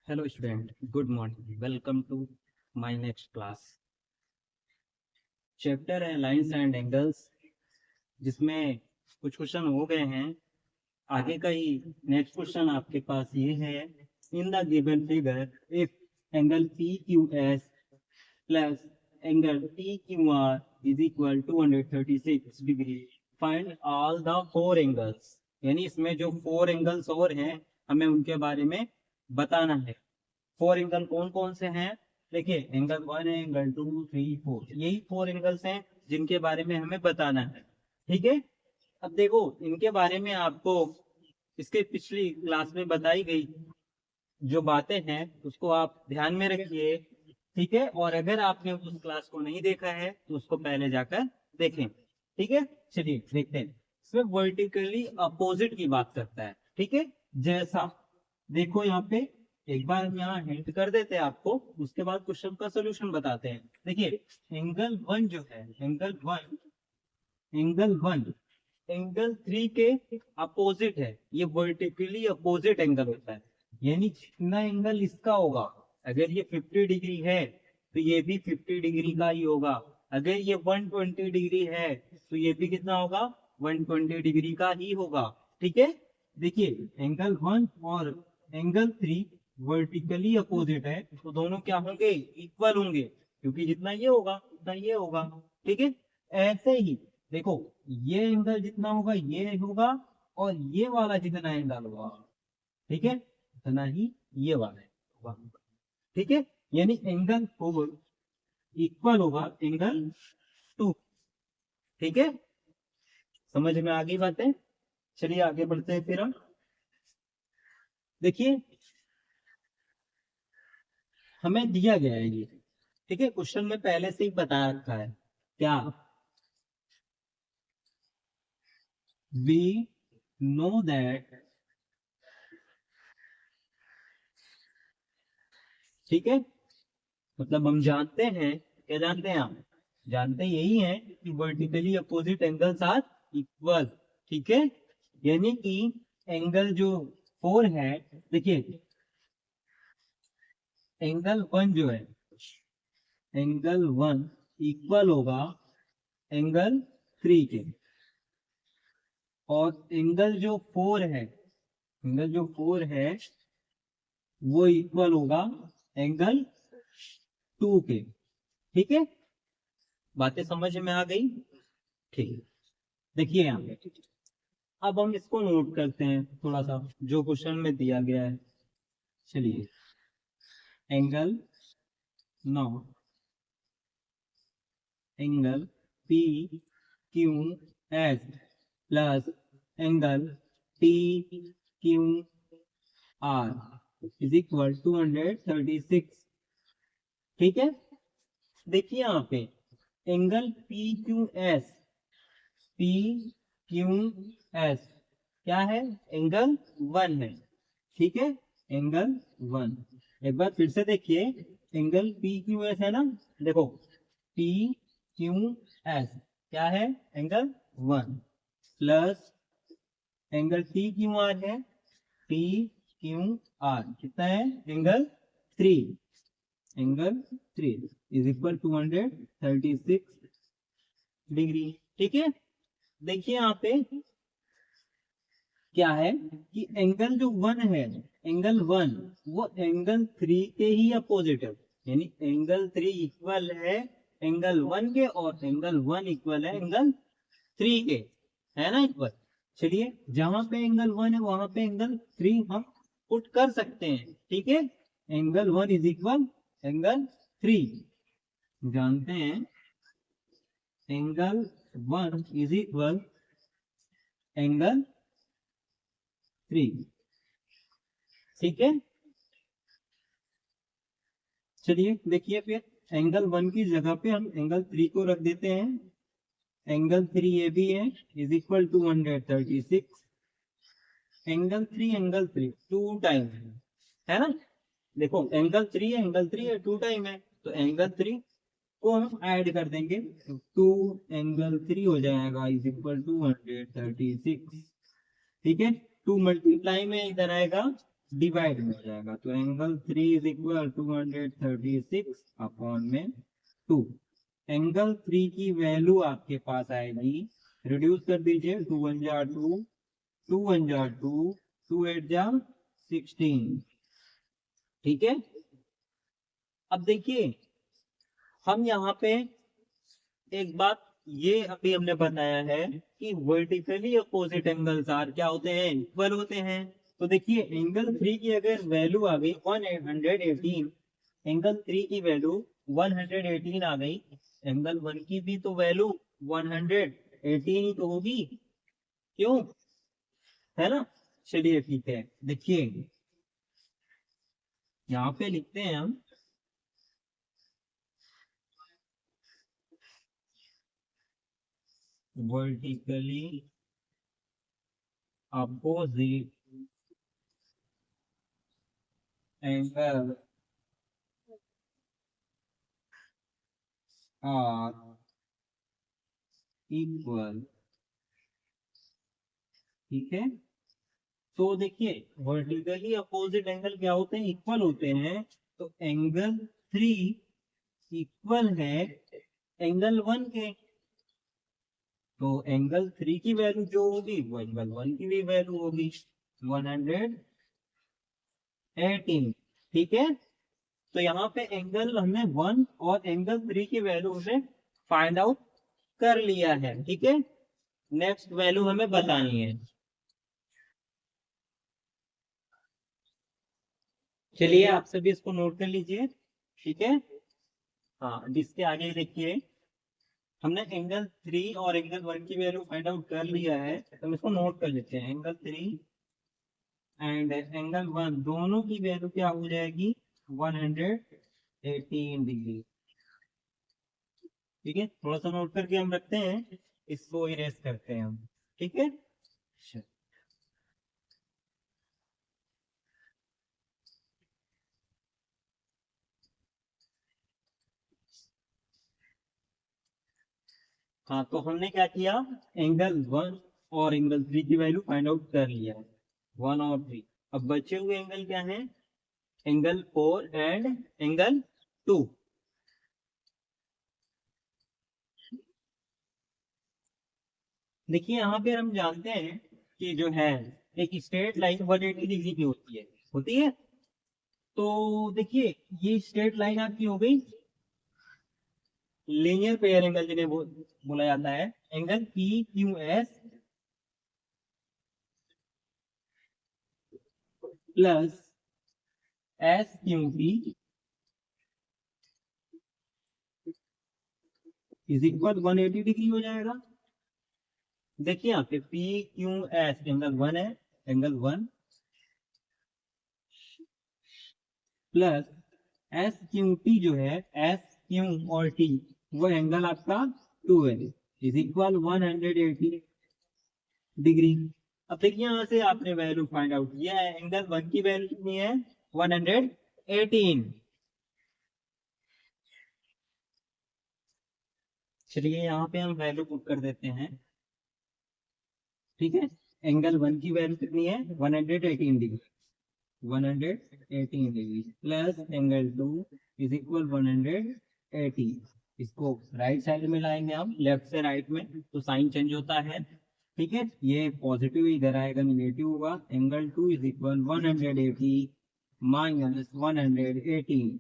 Hello student, good morning. Welcome to my next class. Chapter है lines and angles, जिसमें कुछ question हो गए हैं। आगे का ही नेक्स्ट क्वेश्चन आपके पास ये है, in the given figure if angle P Q S plus angle P Q R is equal 236 degree, find all the four angles. यानी इसमें जो फोर एंगल्स और हैं हमें उनके बारे में बताना है। फोर एंगल कौन कौन से हैं? देखिए, एंगल 1 है, एंगल 2, 3, 4, यही फोर एंगल्स हैं जिनके बारे में हमें बताना है। ठीक है। अब देखो, इनके बारे में आपको इसके पिछली क्लास में बताई गई जो बातें हैं उसको आप ध्यान में रखिए। ठीक है। और अगर आपने उस क्लास को नहीं देखा है तो उसको पहले जाकर देखें। ठीक है। चलिए देखते हैं। इसमें वर्टिकली अपोजिट की बात करता है। ठीक है। जैसा देखो यहाँ पे, एक बार हम यहाँ हिंट कर देते हैं आपको, उसके बाद क्वेश्चन का सोल्यूशन बताते हैं। देखिए, एंगल 1 जो है, एंगल 1 एंगल 3 के अपोजिट है। ये वर्टिकली अपोजिट एंगल होता है। यानी जितना एंगल इसका होगा, अगर ये 50 डिग्री है तो ये भी 50 डिग्री का ही होगा। अगर ये 120 डिग्री है तो ये भी कितना होगा? 120 डिग्री का ही होगा। ठीक है। देखिए, एंगल 1 और एंगल 3 वर्टिकली अपोजिट है, तो दोनों क्या होंगे? इक्वल होंगे, क्योंकि जितना ये होगा उतना ये होगा। ठीक है। ऐसे ही देखो, ये एंगल जितना होगा ये होगा, और ये वाला जितना एंगल होगा, ठीक है, उतना ही ये वाला होगा। ठीक है। यानी एंगल 4 इक्वल होगा एंगल 2। ठीक है। समझ में आ गई बातें? चलिए आगे बढ़ते हैं फिर हम। देखिए, हमें दिया गया है ये। ठीक है। क्वेश्चन में पहले से ही बता रखा है क्या? We know that. ठीक है। मतलब हम जानते हैं, क्या जानते हैं? हम जानते यही हैं कि vertically opposite angles are equal. ठीक है। यानी कि एंगल जो 4 है, देखिए, एंगल 1 जो है, एंगल 1 इक्वल होगा एंगल 3 के। और एंगल जो 4 है वो इक्वल होगा एंगल 2 के। ठीक है। बातें समझ में आ गई? ठीक है। देखिए यहाँ पे, अब हम इसको नोट करते हैं थोड़ा सा, जो क्वेश्चन में दिया गया है। चलिए, angle 9, angle P Q S plus angle T Q R is equal 236। ठीक है। देखिए यहाँ पे, एंगल पी क्यू एस क्या है? एंगल 1 है। ठीक है। एंगल 1, एक बार फिर से देखिए, एंगल पी क्यू एस है ना। देखो, पी क्यू एस क्या है? Angle 1 plus angle T Q R है, टी क्यू आर कितना है? Angle 3। Angle 3 is equal 236 degree. ठीक है। देखिए यहाँ पे क्या है कि एंगल जो 1 है, एंगल 1 वो एंगल 3 के ही अपोजिट है। यानी एंगल 3 इक्वल है एंगल 1 के, और एंगल 1 इक्वल है एंगल 3 के। है ना इक्वल? चलिए, जहां पे एंगल 1 है वहां पे एंगल 3 हम पुट कर सकते हैं। ठीक है। एंगल 1 इज इक्वल एंगल 3, जानते हैं एंगल 1 इज इक्वल एंगल 3। ठीक है। चलिए देखिए, फिर एंगल 1 की जगह पे हम एंगल 3 को रख देते हैं। एंगल 3 ये भी है, is equal 236। Angle 3 two time है ना। देखो, एंगल 3 है 2 टाइम है, तो एंगल 3 को हम ऐड कर देंगे, तो 2 एंगल 3 हो जाएगा इज इक्वल 236। ठीक है। 2 मल्टीप्लाई में इधर आएगा डिवाइड में हो जाएगा, तो एंगल 3 इज इक्वल 236 अपॉन में 2। एंगल 3 की वैल्यू आपके पास आएगी, रिड्यूस कर दीजिए, 2 1 जा 2, 2 1 जा 2, 2 8 जा 16। ठीक है, अब देखिए हम यहाँ पे एक बात ये अभी हमने बताया है कि वर्टिकली अपोजिट एंगल्स आर क्या होते हैं, इक्वल होते हैं। तो देखिए एंगल 3 की अगर वैल्यू आ गई 118, एंगल 3 की वैल्यू 118 आ गई, एंगल 1 की भी तो वैल्यू 118 ही तो होगी, क्यों, है ना। चलिए ठीक है, देखिए यहाँ पे लिखते हैं हम vertically opposite angle are equal. ठीक है, तो देखिए वर्टिकली अपोजिट एंगल क्या होते हैं, इक्वल होते हैं। तो एंगल 3 इक्वल है एंगल 1 के, तो एंगल 3 की वैल्यू जो होगी वो एंगल 1 की भी वैल्यू होगी, 118। ठीक है, तो यहाँ पे एंगल हमने 1 और एंगल 3 की वैल्यू हमने फाइंड आउट कर लिया है। ठीक है, नेक्स्ट वैल्यू हमें बतानी है। चलिए आप सभी इसको नोट कर लीजिए। ठीक है, हाँ इसके आगे देखिए हमने एंगल 3 और एंगल 1 की वैल्यू फाइंड आउट कर लिया है, तो हम इसको नोट कर लेते हैं। एंगल 3 एंड एंगल 1 दोनों की वैल्यू क्या हो जाएगी, 118 डिग्री। ठीक है, थोड़ा सा नोट करके हम रखते हैं, इसको इरेज करते हैं हम। ठीक है, हाँ तो हमने क्या किया, एंगल 1 और एंगल 3 की वैल्यू फाइंड आउट कर लिया है, 1 और 3। अब बचे हुए एंगल क्या है, एंगल 4 एंड एंगल 2। देखिए यहाँ पे हम जानते हैं कि जो है एक स्ट्रेट लाइन 180 डिग्री की होती है। तो देखिए ये स्ट्रेट लाइन आपकी हो गई लीनियर पेयर एंगल जिन्हें बोला जाता है, angle P Q S plus S Q P is equal 180 degree हो जाएगा। देखिए यहाँ पे पी क्यू एस एंगल 1 है, angle 1 plus S Q T जो है, एस क्यू और टी वो एंगल आपका 2 है, इज इक्वल 180 डिग्री। अब देखिए यहाँ से आपने वैल्यू फाइंड आउट किया है, एंगल 1 की वैल्यू कितनी है, 118। चलिए यहाँ पे हम वैल्यू पुट कर देते हैं। ठीक है, एंगल 1 की वैल्यू कितनी है, 118 degree, 118 degree plus angle 2 is equal 180। इसको राइट साइड में लाएंगे हम, लेफ्ट से राइट में, तो साइन चेंज होता है। ठीक है, ये पॉजिटिव इधर आएगा, निगेटिव होगा। Angle 2 is equal 180 minus 118।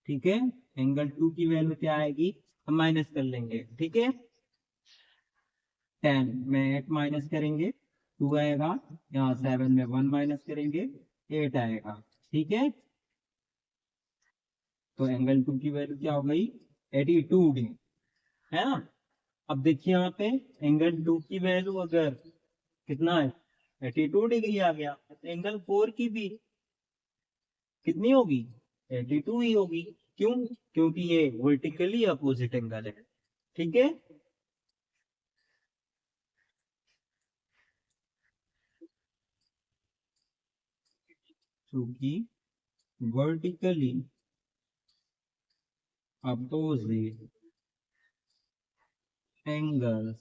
ठीक है, एंगल 2 की वैल्यू क्या आएगी, हम माइनस कर लेंगे। ठीक है, 10 में 8 माइनस करेंगे 2 आएगा, यहाँ 7 में 1 माइनस करेंगे 8 आएगा। ठीक है, तो एंगल 2 की वैल्यू क्या हो गई, 82 डिग्री, है ना। अब देखिए यहाँ पे एंगल 2 की वैल्यू अगर कितना है, 82 डिग्री आ गया, तो एंगल 4 की भी कितनी होगी, 82 ही होगी। क्यों, क्योंकि ये वर्टिकली अपोजिट एंगल है। ठीक है, क्योंकि vertically opposite angles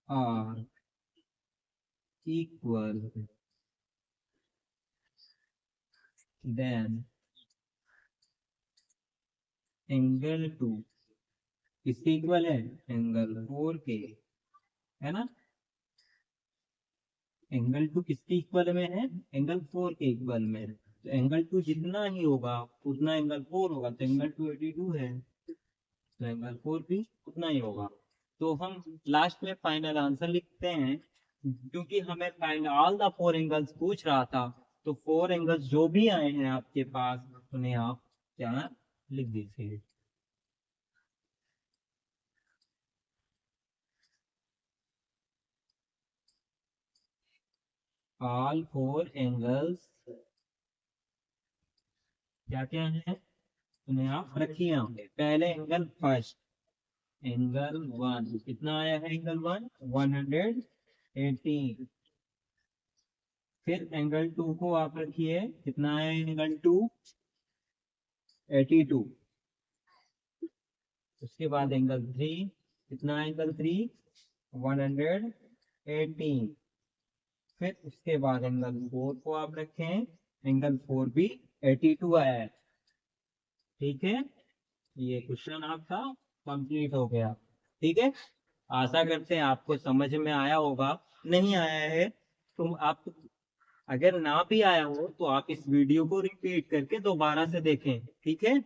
are equal, then angle 2 किसके इक्वल है, एंगल 4 के, है ना। एंगल 2 किसके इक्वल में है, एंगल 4 के इक्वल में। तो एंगल 2 जितना ही होगा उतना एंगल 4 होगा, तो एंगल 2 82 है, तो एंगल 4 भी उतना ही होगा। तो हम लास्ट में फाइनल आंसर लिखते हैं, क्योंकि हमें फाइंड ऑल द 4 एंगल्स पूछ रहा था। तो 4 एंगल्स जो भी आए हैं आपके पास उन्हें आप क्या लिख दीजिए। ऑल 4 एंगल्स क्या क्या है उन्हें आप रखिए। पहले एंगल फर्स्ट, एंगल 1 कितना आया है, एंगल 1 180। फिर एंगल 2 को आप रखिए, कितना आया एंगल 2 82। उसके बाद एंगल 3, कितना एंगल 3 118। फिर उसके बाद एंगल 4 को आप रखें, एंगल 4 भी 82 आया है। ठीक है, ये क्वेश्चन आपका कंप्लीट हो गया। ठीक है, आशा करते हैं आपको समझ में आया होगा। नहीं आया है तो आप, अगर ना भी आया हो तो आप इस वीडियो को रिपीट करके दोबारा से देखें। ठीक है।